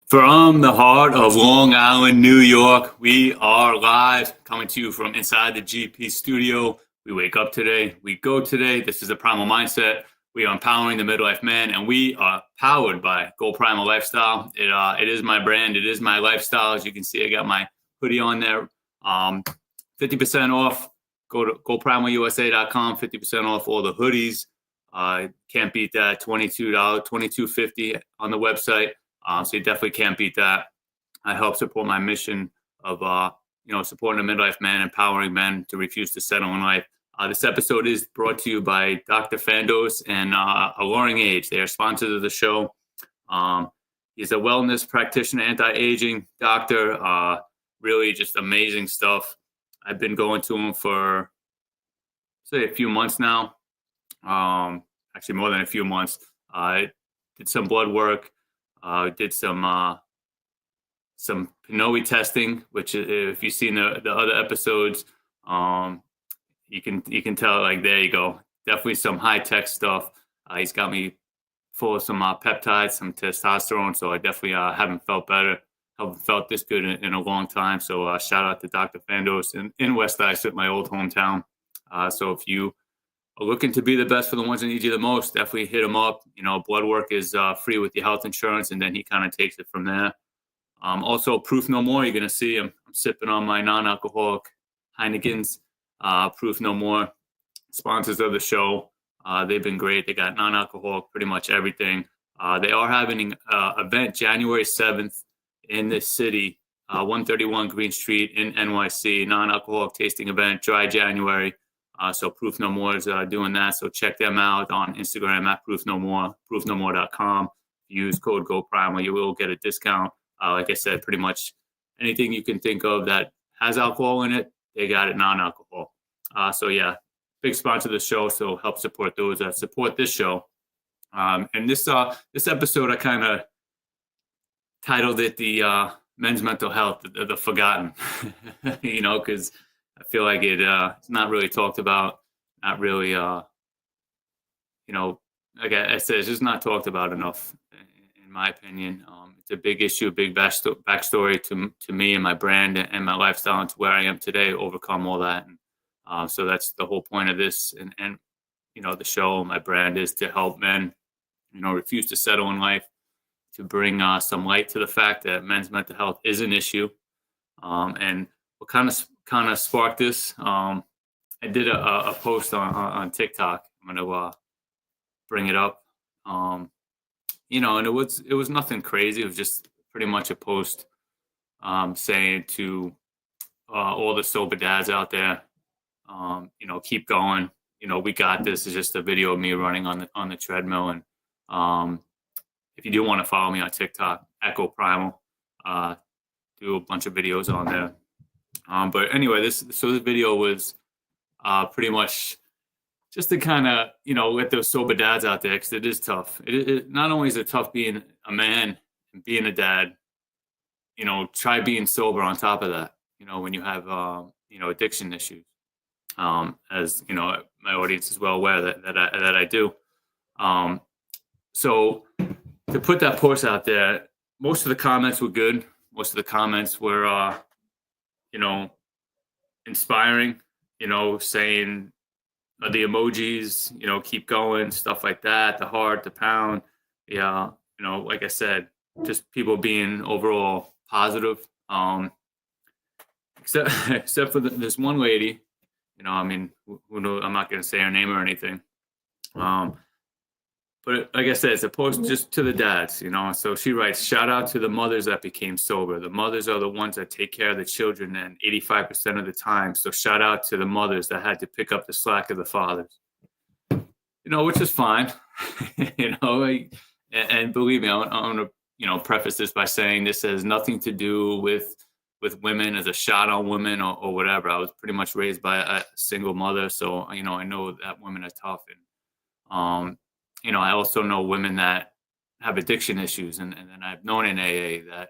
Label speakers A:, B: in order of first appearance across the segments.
A: From the heart of Long Island, New York, we are live coming to you from inside the GP studio. We wake up today, we go today. This is the Primal Mindset. We are empowering the midlife man, and we are powered by Go Primal Lifestyle. It is my brand. It is my lifestyle. As you can see, I got my hoodie on there. 50% off. Go to GoPrimalUSA.com. 50% off all the hoodies. Can't beat that. $22, $22.50 on the website. So you definitely can't beat that. I help support my mission of, supporting the midlife man, empowering men to refuse to settle in life. This episode is brought to you by Dr. Fandos and Alluring Age. They are sponsors of the show. He's a wellness practitioner, anti-aging doctor. Really just amazing stuff. I've been going to him for, say, a few months now. Actually, more than a few months. I did some blood work. Did some PNOE testing, which if you've seen the other episodes, you can tell, like, there you go. Definitely some high tech stuff. He's got me full of some peptides, some testosterone. So I definitely haven't felt better. Haven't felt this good in a long time. So shout out to Dr. Fandos in West Islip, my old hometown. So if you are looking to be the best for the ones that need you the most, definitely hit him up. Blood work is free with your health insurance, and then he kind of takes it from there. Also, Proof No More, you're going to see him. I'm sipping on my non-alcoholic Heineken's. Proof No More, sponsors of the show. They've been great. They got non-alcoholic, pretty much everything. They are having an event January 7th in this city, 131 Green Street in NYC, non-alcoholic tasting event, dry January. So Proof No More is doing that. So check them out on Instagram at Proof No More, proofnomore.com. Use code GoPrimal. You will get a discount. Like I said, pretty much anything you can think of that has alcohol in it, they got it non-alcohol. So yeah, big sponsor of the show. So help support those that support this show. And this episode, I kind of titled it the men's mental health, the forgotten, because I feel like it's not really talked about, not really, like I said, it's just not talked about enough, in my opinion. It's a big issue, a big backstory to me and my brand and my lifestyle and to where I am today, overcome all that. And so that's the whole point of this. And the show, my brand is to help men, refuse to settle in life, to bring some light to the fact that men's mental health is an issue. And what kind of sparked this, I did a post on TikTok. I'm going to bring it up. And it was nothing crazy. It was just pretty much a post saying to all the sober dads out there, keep going. We got this. It's just a video of me running on the treadmill. And if you do want to follow me on TikTok, Echo Primal, do a bunch of videos on there. But anyway, this video was pretty much just to kind of, let those sober dads out there, because it is tough. It not only is it tough being a man and being a dad, try being sober on top of that, when you have, addiction issues. As, my audience is well aware that I do. So to put that post out there, most of the comments were good. Most of the comments were, inspiring, saying the emojis, keep going, stuff like that, the heart, the pound. Yeah. Like I said, just people being overall positive. Except for this one lady, who knows, I'm not going to say her name or anything. But like I said, it's a post just to the dads, So she writes, shout out to the mothers that became sober. The mothers are the ones that take care of the children and 85% of the time. So shout out to the mothers that had to pick up the slack of the fathers. Which is fine. And believe me, I'm going to, preface this by saying this has nothing to do with women as a shot on women or whatever. I was pretty much raised by a single mother. So, I know that women are tough. And, I also know women that have addiction issues, and then I've known in AA that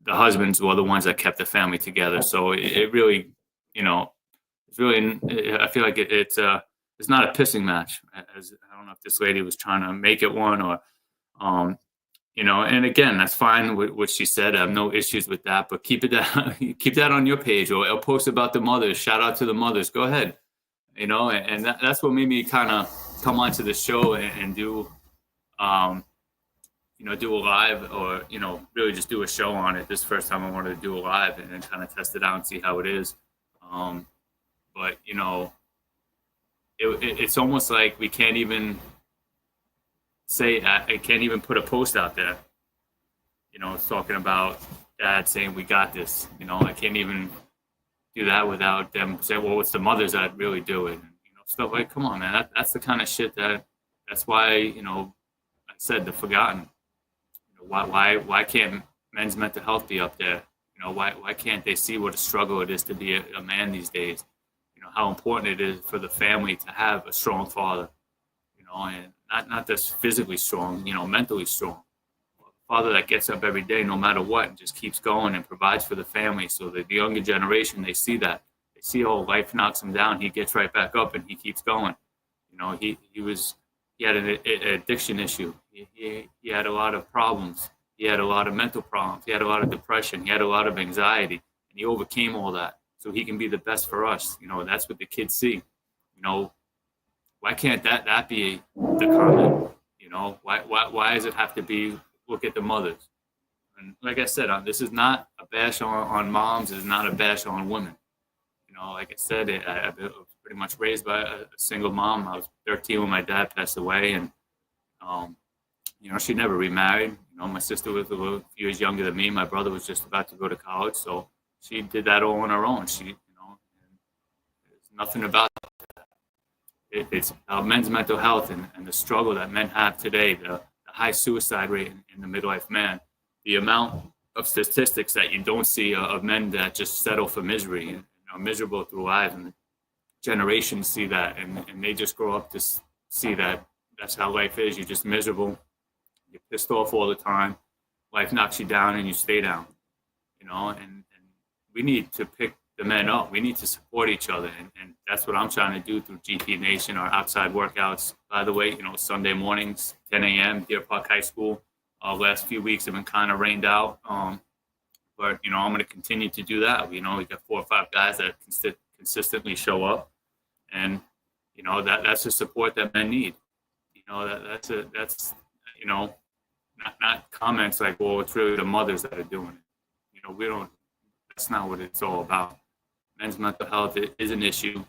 A: the husbands were the ones that kept the family together. So it really, it's really, I feel like it's not a pissing match. As I don't know if this lady was trying to make it one or, And again, that's fine with what she said. I have no issues with that, but keep it that keep that on your page, or post about the mothers. Shout out to the mothers. Go ahead. And that's what made me kind of come onto the show and do um, do a live, or really just do a show on it. This first time I wanted to do a live and then kind of test it out and see how it is. Um, but it's almost like we can't even say, I can't even put a post out there. It's talking about dad saying we got this. I can't even do that without them saying, well, it's the mothers that really do it. Stuff like, come on, man, that's the kind of shit that's why I said the forgotten. Why can't men's mental health be up there? Why can't they see what a struggle it is to be a man these days? How important it is for the family to have a strong father. And not just physically strong, mentally strong. A father that gets up every day, no matter what, and just keeps going and provides for the family, so that the younger generation, they see that. They see, oh, life knocks him down, he gets right back up and he keeps going. He had an addiction issue. He had a lot of problems. He had a lot of mental problems. He had a lot of depression. He had a lot of anxiety, and he overcame all that so he can be the best for us. That's what the kids see. Why can't that be the comment? Why does it have to be, look at the mothers? And like I said, this is not a bash on moms. It's not a bash on women. Like I said, I was pretty much raised by a single mom. I was 13 when my dad passed away, and she never remarried. My sister was a few years younger than me. My brother was just about to go to college, so she did that all on her own. There's nothing about it's about men's mental health and the struggle that men have today, the high suicide rate in the midlife man, the amount of statistics that you don't see of men that just settle for misery and are miserable through life, and generations see that, and they just grow up to see that that's how life is. You're just miserable. You're pissed off all the time. Life knocks you down and you stay down, and we need to pick the men up. We need to support each other. And that's what I'm trying to do through GT Nation, our outside workouts. By the way, Sunday mornings, 10 a.m., Deer Park High School. Last few weeks have been kind of rained out. But, I'm going to continue to do that. We got 4 or 5 guys that consistently show up. And, that's the support that men need. That's not comments like, well, it's really the mothers that are doing it. That's not what it's all about. Men's mental health is an issue.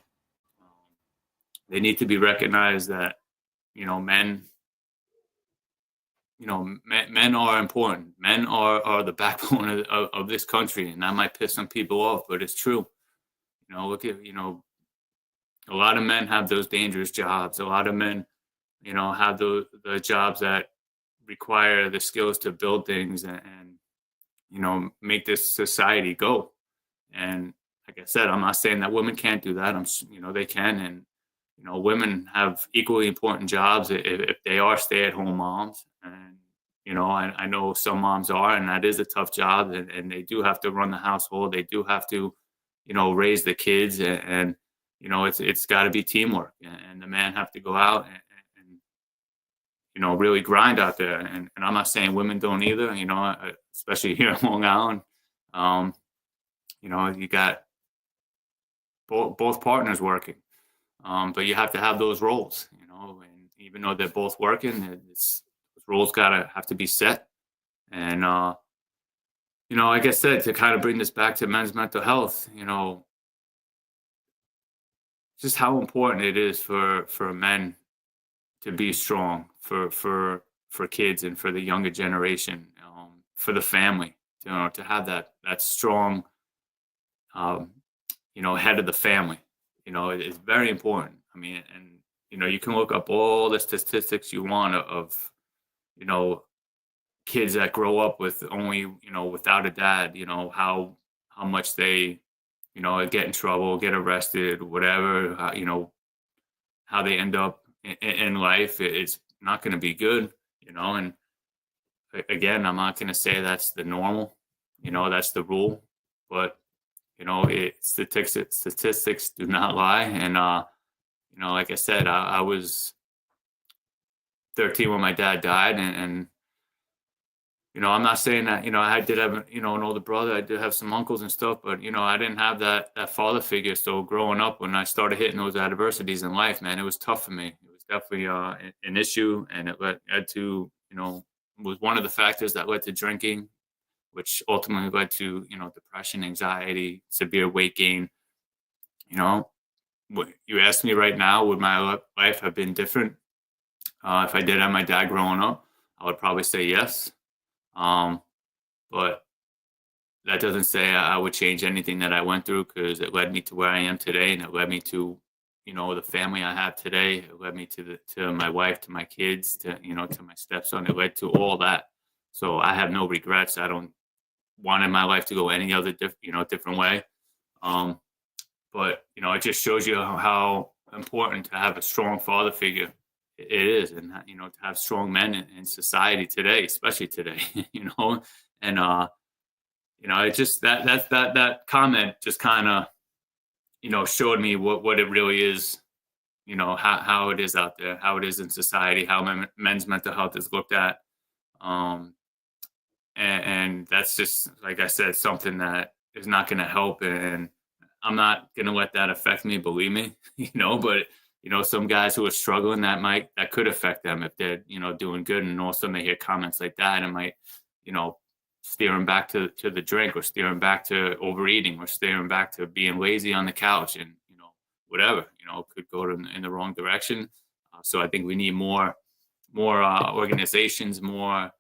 A: They need to be recognized that, men, men are important. Men are the backbone of this country, and that might piss some people off, but it's true. Look at, a lot of men have those dangerous jobs. A lot of men, have the jobs that require the skills to build things and make this society go. And like I said, I'm not saying that women can't do that. They can. And, women have equally important jobs if they are stay-at-home moms. And, I know some moms are, and that is a tough job. And they do have to run the household. They do have to, raise the kids. And it's got to be teamwork. And the man have to go out and really grind out there. And I'm not saying women don't either, especially here in Long Island. You got both partners working, but you have to have those roles, and even though they're both working, those roles have to be set. And, like I said, to kind of bring this back to men's mental health, just how important it is for men to be strong, for kids and for the younger generation, for the family, to have that strong, head of the family. It's very important. I mean, and you can look up all the statistics you want of kids that grow up with only without a dad. How much they get in trouble, get arrested, whatever. How they end up in life. It's not going to be good. And again, I'm not going to say that's the normal. That's the rule, but statistics do not lie. And like I said, I was 13 when my dad died, and I'm not saying that, I did have, an older brother. I did have some uncles and stuff, but, I didn't have that father figure. So growing up, when I started hitting those adversities in life, man, it was tough for me. It was definitely an issue, and it led to, was one of the factors that led to drinking, which ultimately led to, depression, anxiety, severe weight gain. You know, what you asked me right now, would my life have been different if I did have my dad growing up? I would probably say yes. Um, but that doesn't say I would change anything that I went through, because it led me to where I am today, and it led me to, the family I have today. It led me to my wife, to my kids, to my stepson. It led to all that. So I have no regrets. I don't want in my life to go any other different way. Um, but it just shows you how important to have a strong father figure it is, and to have strong men in society today, especially today. And it just that comment just kind of showed me what it really is. How it is out there, how it is in society, how men's mental health is looked at. Um, and that's just, like I said, something that is not going to help, and I'm not going to let that affect me, believe me. But some guys who are struggling, that could affect them if they're doing good, and all of a sudden they hear comments like that, and it might you know steer them back to the drink, or steer them back to overeating, or steer them back to being lazy on the couch, and whatever, could go in the wrong direction. So I think we need more organizations, more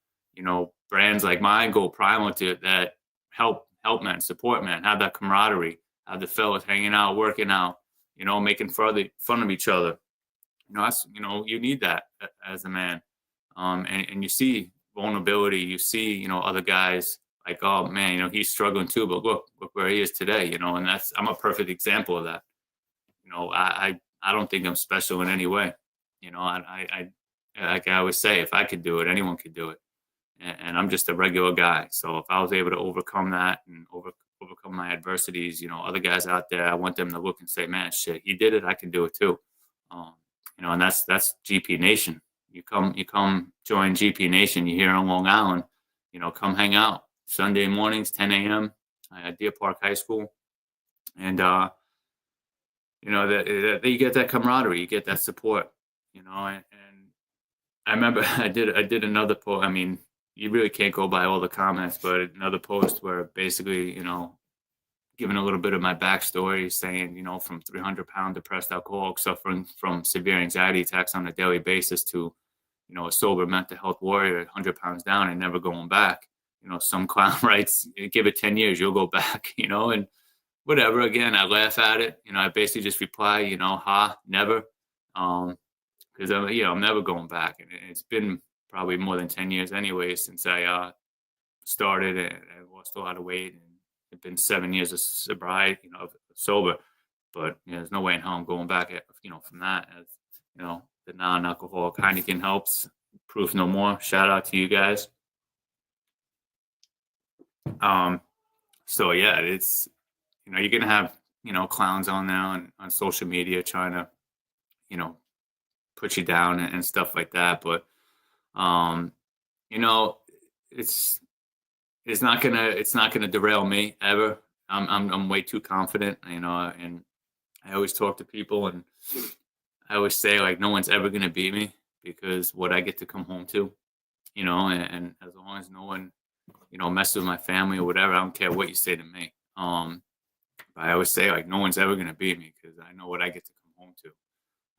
A: brands like mine, Go Primal, that help men, support men, have that camaraderie, have the fellas hanging out, working out, making fun of each other. You need that as a man. And you see vulnerability, you see other guys like, oh man, he's struggling too, but look where he is today. And I'm a perfect example of that. I don't think I'm special in any way. Like I always say, if I could do it, anyone could do it. And I'm just a regular guy. So if I was able to overcome that, and overcome my adversities, other guys out there, I want them to look and say, man, shit, he did it. I can do it too. Um, and that's GP Nation. You come join GP Nation. You're here on Long Island. Come hang out Sunday mornings, 10 a.m. at Deer Park High School. And, that you get that camaraderie, you get that support, and I remember I did another post. I mean, you really can't go by all the comments, but another post where basically, giving a little bit of my backstory, saying, from 300-pound depressed alcoholic suffering from severe anxiety attacks on a daily basis to, a sober mental health warrior, 100 pounds down and never going back. Some clown writes, give it 10 years, you'll go back, and whatever. Again, I laugh at it. I basically just reply, never. Because I'm never going back, and it's been probably more than 10 years anyway since I started, and I lost a lot of weight, and it's been 7 years of sobriety, sober. But there's no way in hell I'm going back, from that. As the non-alcoholic Heineken helps. Proof no more. Shout out to you guys. So yeah, it's you're gonna have clowns on now and on social media trying to put you down and stuff like that. But you know, it's not gonna derail me ever. I'm way too confident, and I always talk to people, and I always say, like, no one's ever gonna beat me, because what I get to come home to, and as long as no one, messes with my family or whatever, I don't care what you say to me. But I always say, like, no one's ever gonna beat me, because I know what I get to come home to.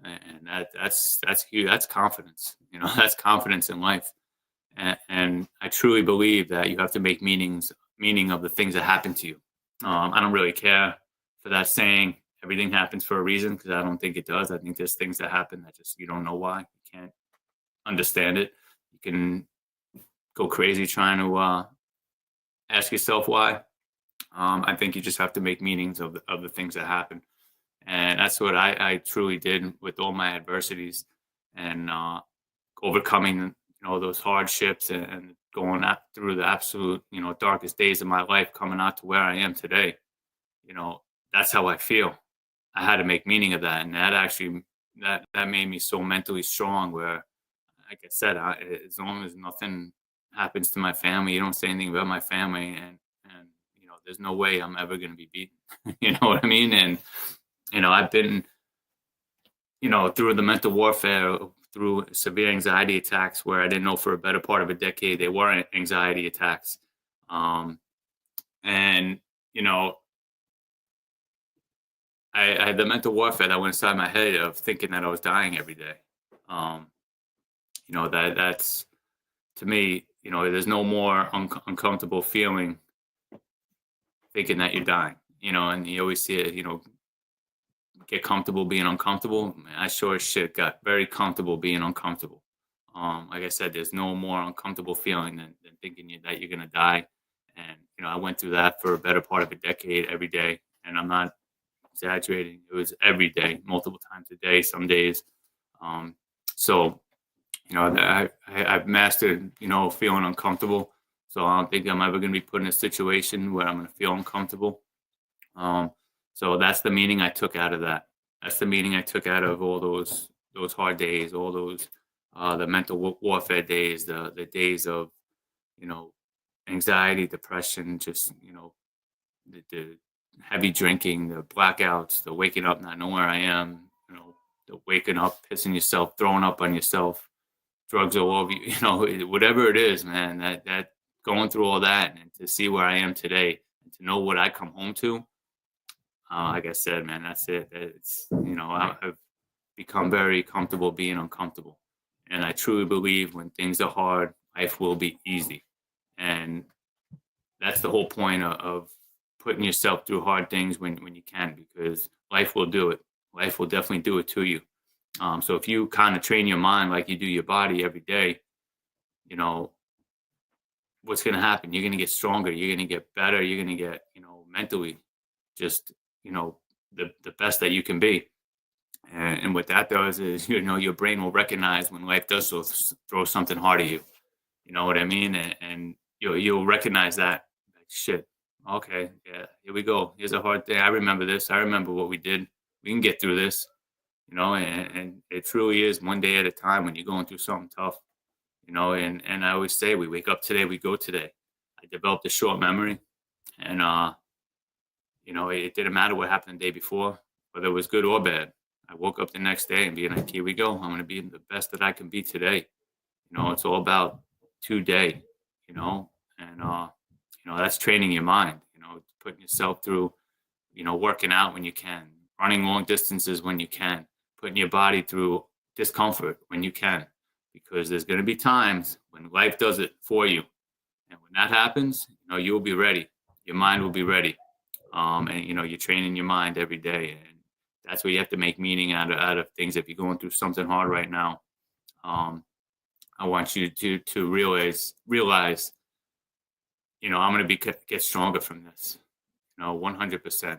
A: And that's huge. That's confidence. That's confidence in life. And I truly believe that you have to make meaning of the things that happen to you. I don't really care for that saying, everything happens for a reason, because I don't think it does. I think there's things that happen that just you don't know why. You can't understand it. You can go crazy trying to ask yourself why. I think you just have to make meanings of the things that happen. And that's what I truly did with all my adversities, and overcoming those hardships, and going out through the absolute darkest days of my life, coming out to where I am today. That's how I feel. I had to make meaning of that, and that actually that made me so mentally strong. Where, like I said, as long as nothing happens to my family. You don't say anything about my family, and there's no way I'm ever going to be beaten. You know what I mean? And I've been through the mental warfare, through severe anxiety attacks where I didn't know for a better part of a decade they were anxiety attacks. Um, and you know, I had the mental warfare that went inside my head of thinking that I was dying every day. Um, that's to me, there's no more uncomfortable feeling thinking that you're dying. And you always see it. Get comfortable being uncomfortable. Man, I sure as shit got very comfortable being uncomfortable. Like I said, there's no more uncomfortable feeling than thinking that you're gonna die. And I went through that for a better part of a decade every day, and I'm not exaggerating. It was every day, multiple times a day, some days. Um, so I've mastered feeling uncomfortable. So I don't think I'm ever gonna be put in a situation where I'm gonna feel uncomfortable. Um, so that's the meaning I took out of that. That's the meaning I took out of all those hard days, all those the mental warfare days, the days of you know anxiety, depression, just the heavy drinking, the blackouts, the waking up not knowing where I am, the waking up, pissing yourself, throwing up on yourself, drugs all over you, whatever it is, man. That going through all that and to see where I am today and to know what I come home to. Like I said, man, that's it. It's I've become very comfortable being uncomfortable, and I truly believe when things are hard, life will be easy, and that's the whole point of putting yourself through hard things when you can, because life will do it. Life will definitely do it to you. So if you kind of train your mind like you do your body every day, you know what's going to happen. You're going to get stronger. You're going to get better. You're going to get mentally just the best that you can be. And what that does is your brain will recognize when life does throw something hard at you. You know what I mean? And you'll recognize that, like, shit. Okay, yeah, here we go. Here's a hard thing. I remember this. I remember what we did. We can get through this. And it truly is one day at a time when you're going through something tough. And I always say we wake up today, we go today. I developed a short memory, and it didn't matter what happened the day before, whether it was good or bad. I woke up the next day and being like, here we go. I'm going to be the best that I can be today. It's all about today, and that's training your mind, putting yourself through, working out when you can, running long distances when you can, putting your body through discomfort when you can, because there's going to be times when life does it for you. And when that happens, you'll be ready. Your mind will be ready. And you're training your mind every day, and that's where you have to make meaning out of things. If you're going through something hard right now, I want you to realize, I'm going to get stronger from this. 100%.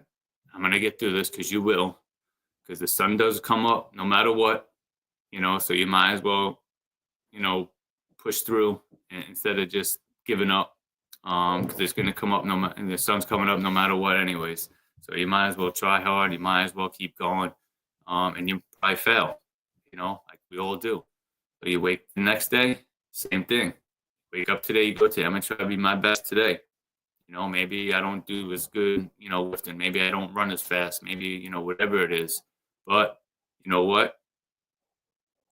A: I'm going to get through this because you will, because the sun does come up no matter what. So you might as well, push through instead of just giving up, because it's going to come up and the sun's coming up no matter what anyways. So you might as well try hard. You might as well keep going, and you probably fail, like we all do. So you wake the next day, same thing. Wake up today, you go today. I'm going to try to be my best today. Maybe I don't do as good, lifting. Maybe I don't run as fast. Maybe, whatever it is. But you know what?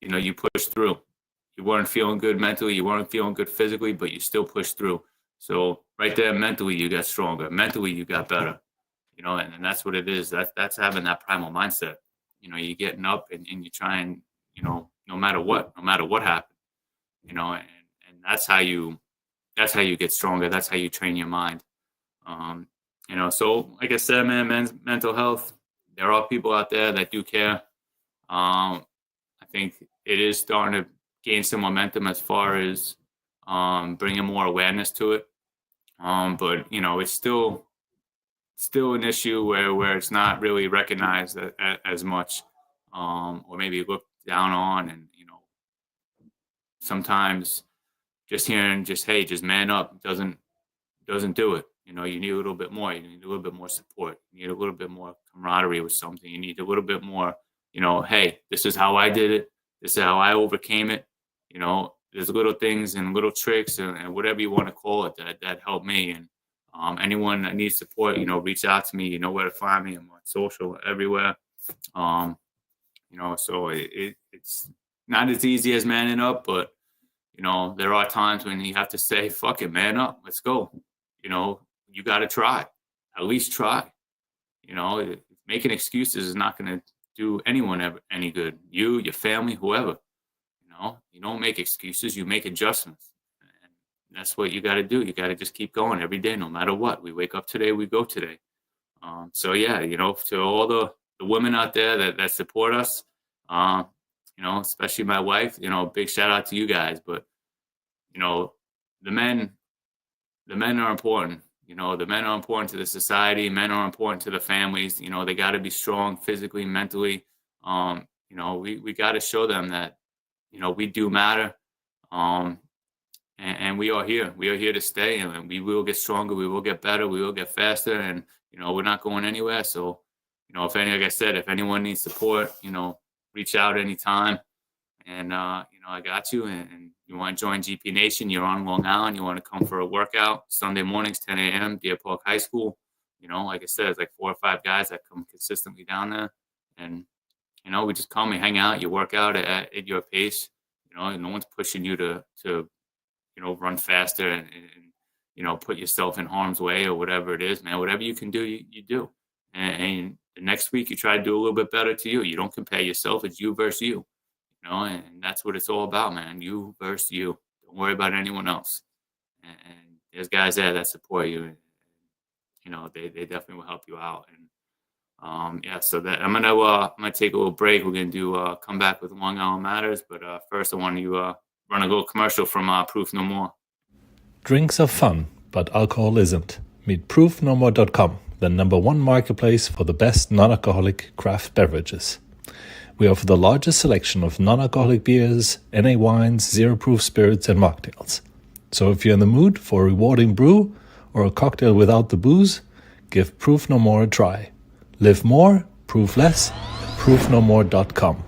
A: You push through. You weren't feeling good mentally. You weren't feeling good physically, but you still pushed through. So right there, mentally, you got stronger. Mentally, you got better. And that's what it is. That's having that primal mindset. You're getting up and you're trying, no matter what happened, and that's how you get stronger. That's how you train your mind. So like I said, man, mental health, there are people out there that do care. I think it is starting to gain some momentum as far as bringing more awareness to it. But it's still an issue where it's not really recognized as much, or maybe looked down on. And sometimes just hearing hey, just man up doesn't do it. You need a little bit more. You need a little bit more support. You need a little bit more camaraderie with something. You need a little bit more, hey, this is how I did it. This is how I overcame it. there's little things and little tricks and whatever you want to call it that help me. And anyone that needs support, reach out to me. You know where to find me. I'm on social everywhere. Um, so it's not as easy as manning up, but there are times when you have to say, fuck it, man up, let's go. You got to try, at least try. Making excuses is not going to do anyone any good. You, your family, whoever. You don't make excuses, you make adjustments. And that's what you got to do. You got to just keep going every day, no matter what. We wake up today, we go today. So yeah, to all the women out there that support us, especially my wife, big shout out to you guys. But the men are important. The men are important to the society. Men are important to the families. They got to be strong physically, mentally. We got to show them that we do matter. And we are here. We are here to stay, and we will get stronger. We will get better. We will get faster, and we're not going anywhere. So, like I said, if anyone needs support, reach out anytime. And I got you. And you want to join GP Nation? You're on Long Island. You want to come for a workout Sunday mornings, 10 a.m. Deer Park High School. Like I said, it's like 4 or 5 guys that come consistently down there, and we just come and hang out. You work out at your pace. No one's pushing you to run faster and put yourself in harm's way or whatever it is, man. Whatever you can do, you do. And the next week you try to do a little bit better to you. You don't compare yourself. It's you versus you, and that's what it's all about, man. You versus you. Don't worry about anyone else. And there's guys there that support you. And, they definitely will help you out. And, so that I'm gonna take a little break. We're gonna do come back with Long Island Matters, but first I want to run a little commercial from Proof No More.
B: Drinks are fun, but alcohol isn't. Meet ProofNoMore.com, the #1 marketplace for the best non-alcoholic craft beverages. We offer the largest selection of non-alcoholic beers, NA wines, zero-proof spirits, and mocktails. So if you're in the mood for a rewarding brew or a cocktail without the booze, give Proof No More a try. Live more, proof less, ProofNoMore.com.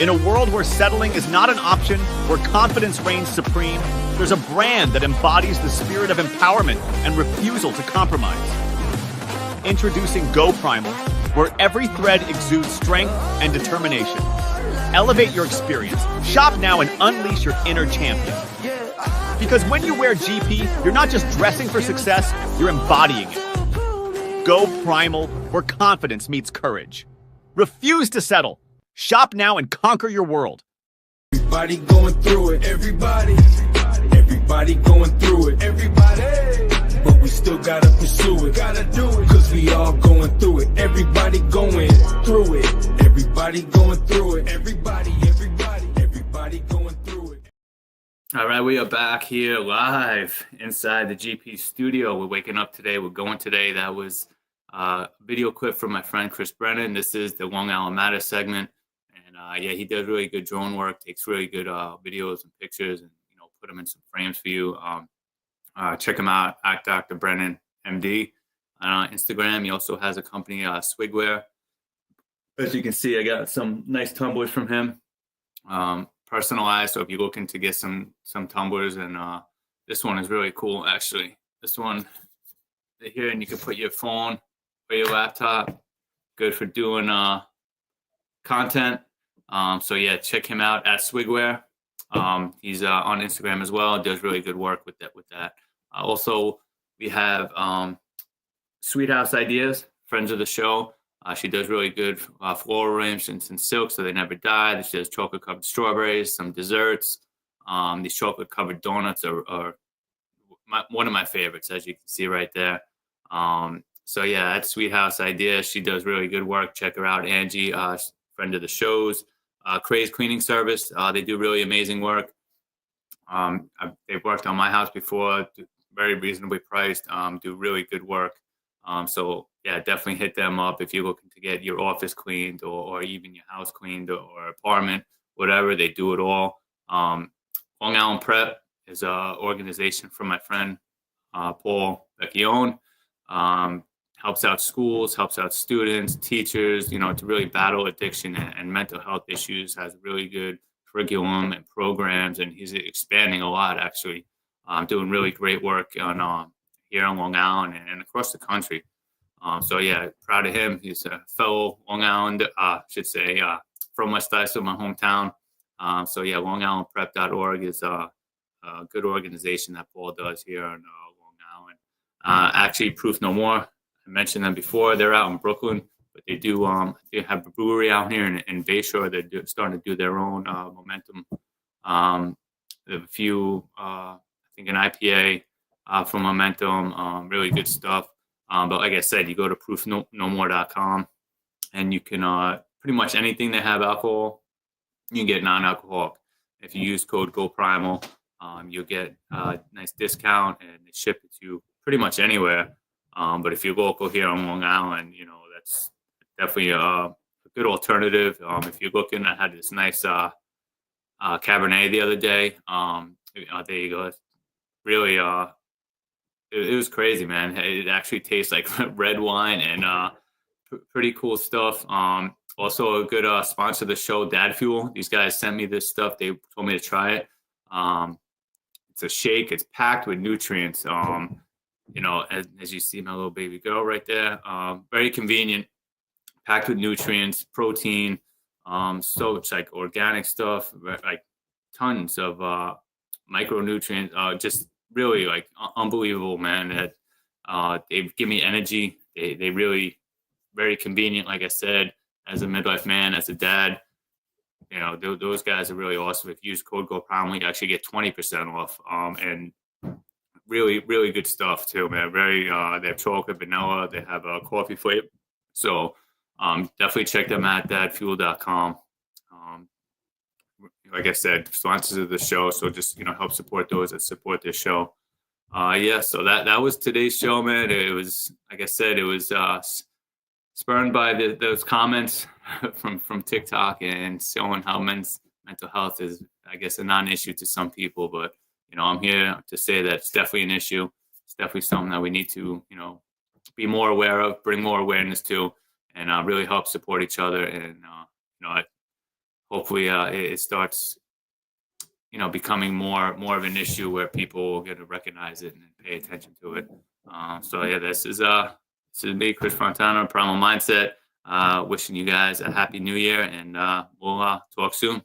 C: In a world where settling is not an option, where confidence reigns supreme, there's a brand that embodies the spirit of empowerment and refusal to compromise. Introducing Go Primal, where every thread exudes strength and determination. Elevate your experience. Shop now and unleash your inner champion. Because when you wear GP, you're not just dressing for success, you're embodying it. Go Primal, where confidence meets courage. Refuse to settle. Shop now and conquer your world.
D: Everybody going through it. Everybody going through it. Everybody. But we still gotta pursue it. Gotta do it. Cause we all going through it. Everybody going through it. Everybody going through it. Everybody going through it.
A: All right, we are back here live inside the GP studio. We're waking up today. We're going today. That was a video clip from my friend Chris Brennan. This is the Long Island Matters segment. And he does really good drone work, takes really good videos and pictures and, put them in some frames for you. Check him out at Dr. Brennan, MD. On Instagram, he also has a company, Swigware. As you can see, I got some nice tumblers from him. Personalized, so if you're looking to get some tumblers, and this one is really cool, actually. This one here, and you can put your phone or your laptop. Good for doing content. So yeah, check him out at Swigware. He's on Instagram as well. Does really good work with that. Also, we have Sweet House Ideas, friends of the show. She does really good floral arrangements in silk, so they never die. She does chocolate-covered strawberries, some desserts. These chocolate-covered donuts are one of my favorites, as you can see right there. So yeah, that's Sweet House Ideas. She does really good work. Check her out, Angie, friend of the shows. Craze Cleaning Service. They do really amazing work. They've worked on my house before, very reasonably priced, do really good work. So yeah, definitely hit them up if you're looking to get your office cleaned or even your house cleaned or apartment, whatever. They do it all. Long Island Prep is an organization from my friend Paul Vecchione. Helps out schools, helps out students, teachers, to really battle addiction and mental health issues. Has really good curriculum and programs, and he's expanding a lot, actually. Doing really great work on here in Long Island and across the country. So yeah, proud of him. He's a fellow Long Island, should say, from West Islip, my hometown. So yeah, LongIslandPrep.org is a good organization that Paul does here in Long Island. Actually, Proof No More, I mentioned them before. They're out in Brooklyn, but they have a brewery out here in Bayshore. They're starting to do their own momentum. They have a few, I think an IPA from Momentum, really good stuff. But like I said, you go to proofnomore.com and you can pretty much anything they have alcohol, you can get non-alcoholic. If you use code GoPrimal, you'll get a nice discount, and they ship it to you pretty much anywhere. But if you're local here on Long Island, that's definitely a good alternative. If you're looking, I had this nice Cabernet the other day. There you go. Really, it was crazy, man. It actually tastes like red wine, and pretty cool stuff. Also a good sponsor of the show, Dad Fuel. These guys sent me this stuff. They told me to try it. It's a shake. It's packed with nutrients. As you see my little baby girl right there, very convenient, packed with nutrients, protein. So it's like organic stuff, like tons of micronutrients. Just really like unbelievable, man. That they give me energy. They really very convenient. Like I said, as a midlife man, as a dad, those guys are really awesome. If you use code GoPrimal, you actually get 20% off. And really, really good stuff too, man. Very, they have chocolate, vanilla. They have a coffee flavor. So definitely check them out, dadfuel.com. Like I said, sponsors of the show. So just, help support those that support this show. So that was today's show, man. It was, like I said, it was spurned by those comments from TikTok and showing how mental health is, I guess, a non-issue to some people. But, I'm here to say that it's definitely an issue. It's definitely something that we need to, be more aware of, bring more awareness to, and really help support each other. And, hopefully it starts, becoming more of an issue where people are going to recognize it and pay attention to it. This is me, Chris Fontana, Primal Mindset, wishing you guys a happy new year, and we'll talk soon.